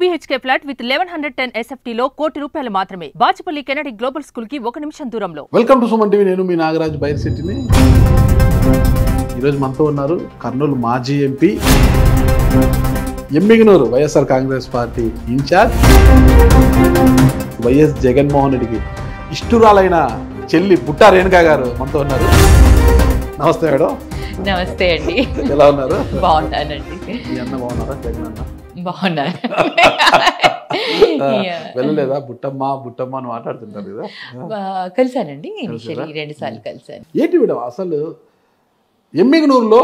BHK flat with 1110 SFT లో ₹1,00,00,000 మాత్రమే. Bachupally Kennedy global school కి 1 నిమిషం దూరంలో. Welcome to Suman TV. నేను మీ నాగరాజ్ బైర్ సిటీని. ఈరోజు మనతో ఉన్నారు కర్నూలు మాజీ MP Yemmiganur YSR Congress party incharge YS Jaganmohan రెడ్డికి ఇష్టురాలైన చెల్లి బుట్టా రేణుకా గారు మనతో ఉన్నారు. నమస్తే మేడం. నమస్తే అండి. ఎలా ఉన్నారు? బాగున్నానండి. మీ అన్న బాగున్నారా? జగన్ అన్న బాగున్నారు. వెళ్ళలేదా? బుట్టమ్మ అని మాట్లాడుతుంటారు కదా. కలిసానండి, ఇనిషియల్లీ 2 సార్లు కలిసాను. ఏంటి మేడం అసలు ఎమ్మిగనూరులో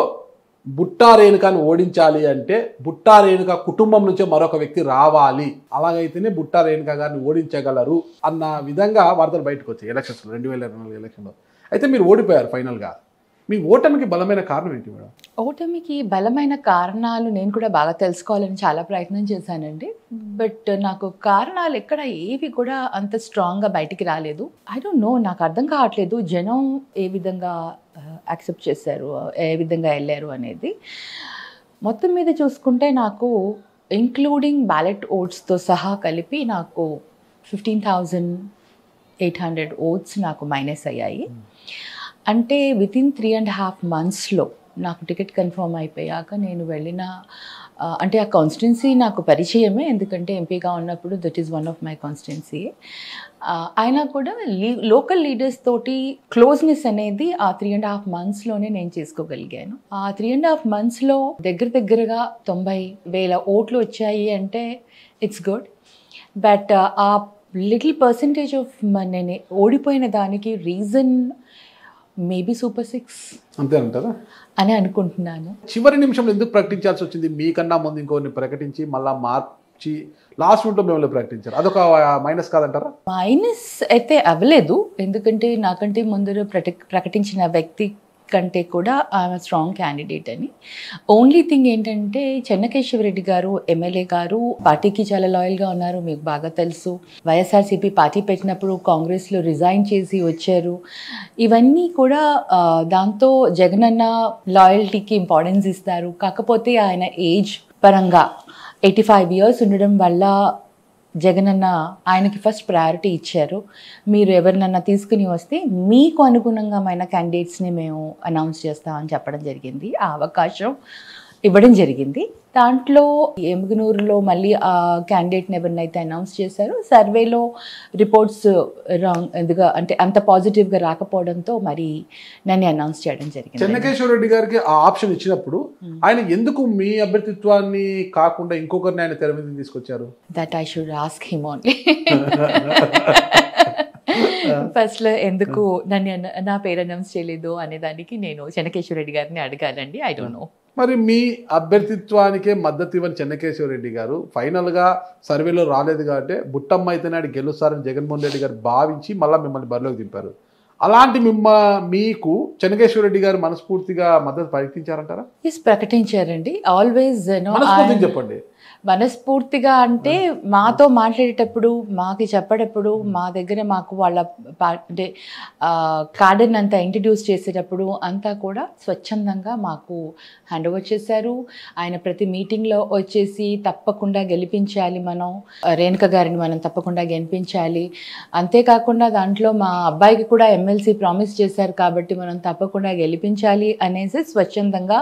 బుట్టా రేణుకాని ఓడించాలి అంటే బుట్టా రేణుక కుటుంబం నుంచే మరొక వ్యక్తి రావాలి, అలాగైతేనే బుట్టా రేణుక గారిని ఓడించగలరు అన్న విధంగా వార్తలు బయటకు వచ్చాయి ఎలక్షన్స్లో, 2024 ఎలక్షన్లో. అయితే మీరు ఓడిపోయారు ఫైనల్గా. మీ ఓటమికి బలమైన కారణం ఏంటి మేడం? ఓటమికి బలమైన కారణాలు నేను కూడా బాగా తెలుసుకోవాలని చాలా ప్రయత్నం చేశానండి. బట్ నాకు కారణాలు ఎక్కడ ఏవి కూడా అంత స్ట్రాంగ్గా బయటికి రాలేదు. ఐ డోంట్ నో, నాకు అర్థం కావట్లేదు జనం ఏ విధంగా యాక్సెప్ట్ చేశారు, ఏ విధంగా వెళ్ళారు అనేది. మొత్తం మీద చూసుకుంటే నాకు ఇంక్లూడింగ్ బ్యాలెట్ ఓట్స్తో సహా కలిపి నాకు 15,800 ఓట్స్ నాకు మైనస్ అయ్యాయి. అంటే వితిన్ 3.5 monthsలో నాకు టికెట్ కన్ఫర్మ్ అయిపోయాక నేను వెళ్ళిన, అంటే ఆ కాన్స్టిట్యున్సీ నాకు పరిచయమే, ఎందుకంటే ఎంపీగా ఉన్నప్పుడు that is one of my constituency. అయినా కూడా లోకల్ లీడర్స్ తోటి క్లోజ్నెస్ అనేది ఆ 3.5 monthsలోనే నేను చేసుకోగలిగాను. ఆ 3.5 monthsలో దగ్గరగా 90,000 ఓట్లు వచ్చాయి అంటే ఇట్స్ గుడ్. బట్ ఆ లిటిల్ పర్సంటేజ్ ఆఫ్ నేను ఓడిపోయిన దానికి రీజన్ మేబీ సూపర్ 6 అంతే అంటారా అని అనుకుంటున్నాను. చివరి నిమిషంలో ఎందుకు ప్రకటించాల్సి వచ్చింది? మీకన్నా ముందు ఇంకోని ప్రకటించి మళ్ళీ మార్చి లాస్ట్ మినిట్లో మిమ్మల్ని ప్రకటించారు, అదొక మైనస్ కాదంటారా? మైనస్ అయితే అవ్వలేదు, ఎందుకంటే నాకంటే ముందర ప్రకటించిన వ్యక్తి కంటే కూడా ఆమె స్ట్రాంగ్ క్యాండిడేట్ అని. ఓన్లీ థింగ్ ఏంటంటే చెన్నకేశవరెడ్డి గారు ఎమ్మెల్యే గారు పార్టీకి చాలా లాయల్గా ఉన్నారు, మీకు బాగా తెలుసు. వైఎస్ఆర్సీపీ పార్టీ పెట్టినప్పుడు కాంగ్రెస్లో రిజైన్ చేసి వచ్చారు. ఇవన్నీ కూడా దాంతో జగనన్న లాయల్టీకి ఇంపార్టెన్స్ ఇస్తారు. కాకపోతే ఆయన ఏజ్ పరంగా 85 years ఉండడం వల్ల జగనన్న ఆయనకి ఫస్ట్ ప్రయారిటీ ఇచ్చారు. మీరు ఎవరినన్నా తీసుకుని వస్తే మీకు అనుగుణంగా క్యాండిడేట్స్ని మేము అనౌన్స్ చేస్తామని చెప్పడం జరిగింది. ఆ అవకాశం ఇవ్వడం జరిగింది. దాంట్లో ఎమ్మిగనూరులో మళ్ళీ ఆ క్యాండిడేట్ని ఎవరినైతే అనౌన్స్ చేశారో సర్వేలో రిపోర్ట్స్ రాంగ్గా, అంటే అంత పాజిటివ్గా రాకపోవడంతో మరి నన్ను అనౌన్స్ చేయడం జరిగింది. చెన్నకేశ్వరరెడ్డి గారికి ఆ ఆప్షన్ ఇచ్చినప్పుడు ఆయన ఎందుకు మీ అభ్యర్థిత్వాన్ని కాకుండా ఇంకొకరిని ఆయన తెర మీద తీసుకొచ్చారు? That I should ask him only. ఫస్ట్లో ఎందుకు నన్ను నా పేరు అనౌన్స్ చేయలేదు అనే దానికి నేను చెన్నకేశ్వరరెడ్డి గారిని అడగాలండి. I don't know. మరి మీ అభ్యర్థిత్వానికే మద్దతు ఇవ్వని చెన్నకేశ్వరరెడ్డి గారు ఫైనల్గా సర్వేలో రాలేదు కాబట్టి బుట్టమ్మ అయితేనే ఆడు గెలుస్తారని జగన్మోహన్ రెడ్డి గారు భావించి మళ్ళీ మిమ్మల్ని బరిలోకి దింపారు. అలాంటి మీకు చెన్నకేశ్వరరెడ్డి గారు మనస్ఫూర్తిగా మద్దతు ప్రకటించారంటారా? ప్రకటించారండి. ఆల్వేస్ చెప్పండి. మనస్ఫూర్తిగా అంటే మాతో మాట్లాడేటప్పుడు, మాకు చెప్పేటప్పుడు, మా దగ్గర మాకు వాళ్ళ అంటే కార్డన్ అంతా ఇంట్రడ్యూస్ చేసేటప్పుడు అంతా కూడా స్వచ్ఛందంగా మాకు హ్యాండ్ ఓవర్ చేశారు. ఆయన ప్రతి మీటింగ్లో వచ్చేసి తప్పకుండా గెలిపించాలి, మనం రేణుక గారిని మనం తప్పకుండా గెలిపించాలి, అంతేకాకుండా దాంట్లో మా అబ్బాయికి కూడా ఎమ్మెల్సీ ప్రామిస్ చేశారు కాబట్టి మనం తప్పకుండా గెలిపించాలి అనేసి స్వచ్ఛందంగా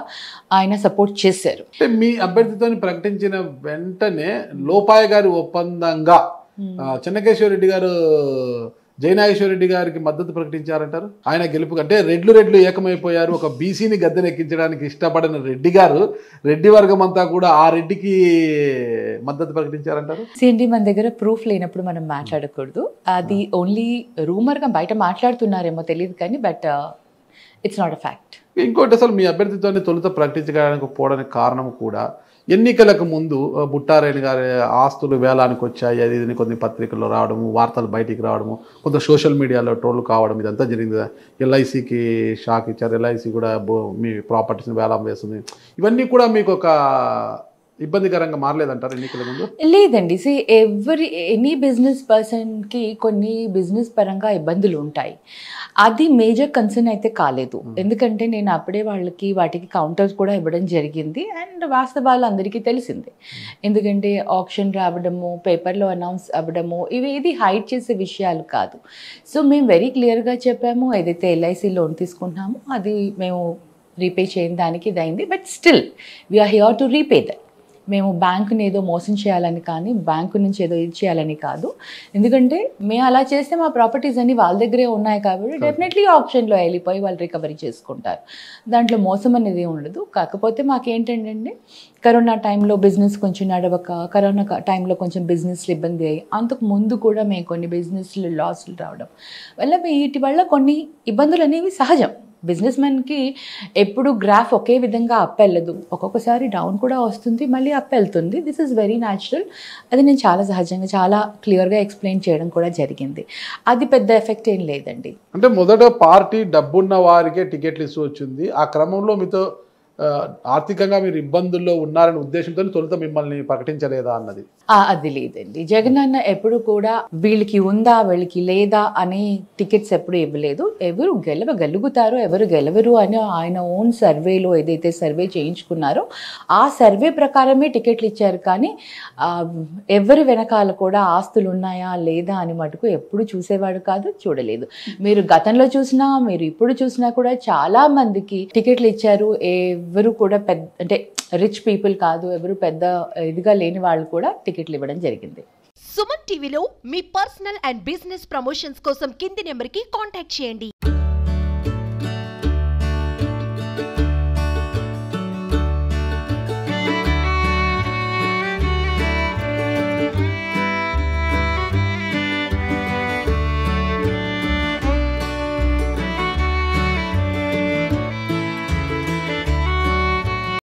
ఆయన సపోర్ట్ చేశారు. మీ అభ్యర్థిత్వాన్ని ప్రకటించిన వెంటనే లోపాయ గారి ఒప్పందంగా చెన్నకేశ్వరరెడ్డి గారు జయనాగేశ్వరరెడ్డి గారికి మద్దతు ప్రకటించారంటారు. ఆయన గెలుపు కంటే రెడ్లు ఏకమైపోయారు. ఒక బీసీని గద్దెనెక్కించడానికి ఇష్టపడిన రెడ్డి గారు, రెడ్డి వర్గం అంతా కూడా ఆ రెడ్డికి మద్దతు ప్రకటించారంటారు. ఏంటి, మన దగ్గర ప్రూఫ్ లేనప్పుడు మనం మాట్లాడకూడదు. అది ఓన్లీ రూమర్గా బయట మాట్లాడుతున్నారేమో తెలియదు కానీ, but it's not a fact. ఇంకోటి, అసలు మీ అభ్యర్థిత్వాన్ని తొలుత ప్రకటించడానికి పోవడానికి కారణం కూడా ఎన్నికలకు ముందు బుట్టా రేణుక గారి ఆస్తులు వేలానికి వచ్చాయి, అది ఇది కొన్ని పత్రికల్లో రావడము, వార్తలు బయటికి రావడము, కొంత సోషల్ మీడియాలో ట్రోల్ కావడం, ఇదంతా జరిగింది. ఎల్ఐసికి షాక్ ఇచ్చారు, ఎల్ఐసి కూడా మీ ప్రాపర్టీస్ని వేలం వేస్తుంది. ఇవన్నీ కూడా మీకు ఒక ఇబ్బందికరంగా మారలేదంటారు ఎన్నికల ముందు? లేదండి. ఎనీ బిజినెస్ పర్సన్కి కొన్ని బిజినెస్ పరంగా ఇబ్బందులు ఉంటాయి. అది మేజర్ కన్సర్న్ అయితే కాలేదు. ఎందుకంటే నేను అప్పుడే వాటికి కౌంటర్స్ కూడా ఇవ్వడం జరిగింది. అండ్ వాస్తవాలు అందరికీ తెలిసిందే. ఎందుకంటే ఆప్షన్ రావడము, పేపర్లో అనౌన్స్ అవ్వడము, ఇవి హైడ్ చేసే విషయాలు కాదు. సో మేము వెరీ క్లియర్గా చెప్పాము, ఏదైతే ఎల్ఐసి లోన్ తీసుకుంటున్నామో అది మేము రీపే చేయని దానికి ఇదైంది. But still we're here to repay that. మేము బ్యాంకుని ఏదో మోసం చేయాలని కానీ, బ్యాంకు నుంచి ఏదో ఇది చేయాలని కాదు. ఎందుకంటే మేము అలా చేస్తే మా ప్రాపర్టీస్ అన్నీ వాళ్ళ దగ్గరే ఉన్నాయి కాబట్టి డెఫినెట్లీ ఆప్షన్లో వెళ్ళిపోయి వాళ్ళు రికవరీ చేసుకుంటారు. దాంట్లో మోసం అనేది ఉండదు. కాకపోతే మాకేంటంటే కరోనా టైంలో బిజినెస్ కొంచెం నడవక, కరోనా టైంలో కొంచెం బిజినెస్లు ఇబ్బంది అయ్యి, అంతకు ముందు కూడా మేము కొన్ని బిజినెస్లు లాస్లు రావడం వల్ల వీటి వల్ల కొన్ని ఇబ్బందులు అనేవి సహజం. బిజినెస్ మ్యాన్కి ఎప్పుడు గ్రాఫ్ ఒకే విధంగా అప్ వెళ్ళదు. ఒక్కొక్కసారి డౌన్ కూడా వస్తుంది, మళ్ళీ అప్ వెళ్తుంది. This is very natural. అది నేను చాలా సహజంగా చాలా క్లియర్గా ఎక్స్ప్లెయిన్ చేయడం కూడా జరిగింది. అది పెద్ద ఎఫెక్ట్ ఏం లేదండి. అంటే మొదట పార్టీ డబ్బున్న వారికే టికెట్లు ఇస్తూ వచ్చింది. ఆ క్రమంలో మీతో ఆర్థికంగా మీరు ఇబ్బందుల్లో ఉన్నారనే ఉద్దేశంతో తొలుత మిమ్మల్ని ప్రకటించలేదా అన్నది? అది లేదండి. జగన్ అన్న ఎప్పుడు కూడా వీళ్ళకి ఉందా వీళ్ళకి లేదా అని టికెట్స్ ఎప్పుడు ఇవ్వలేదు. ఎవరు గెలవగలుగుతారో ఎవరు గెలవరు అని ఆయన ఓన్ సర్వేలో ఏదైతే సర్వే చేయించుకున్నారో ఆ సర్వే ప్రకారమే టికెట్లు ఇచ్చారు. కానీ ఎవరి వెనకాల కూడా ఆస్తులు ఉన్నాయా లేదా అని మటుకు ఎప్పుడు చూసేవాడు కాదు, చూడలేదు. మీరు గతంలో చూసినా మీరు ఇప్పుడు చూసినా కూడా చాలా మందికి టికెట్లు ఇచ్చారు. ఎవరు కూడా అంటే రిచ్ పీపుల్ కాదు, ఎవరు పెద్ద ఇదిగా లేని వాళ్ళు కూడా టికెట్లు ఇవ్వడం జరిగింది. సుమన్ టీవీలో మీ పర్సనల్ అండ్ బిజినెస్ ప్రమోషన్స్ కోసం కింది నెంబర్కి కాంటాక్ట్ చేయండి.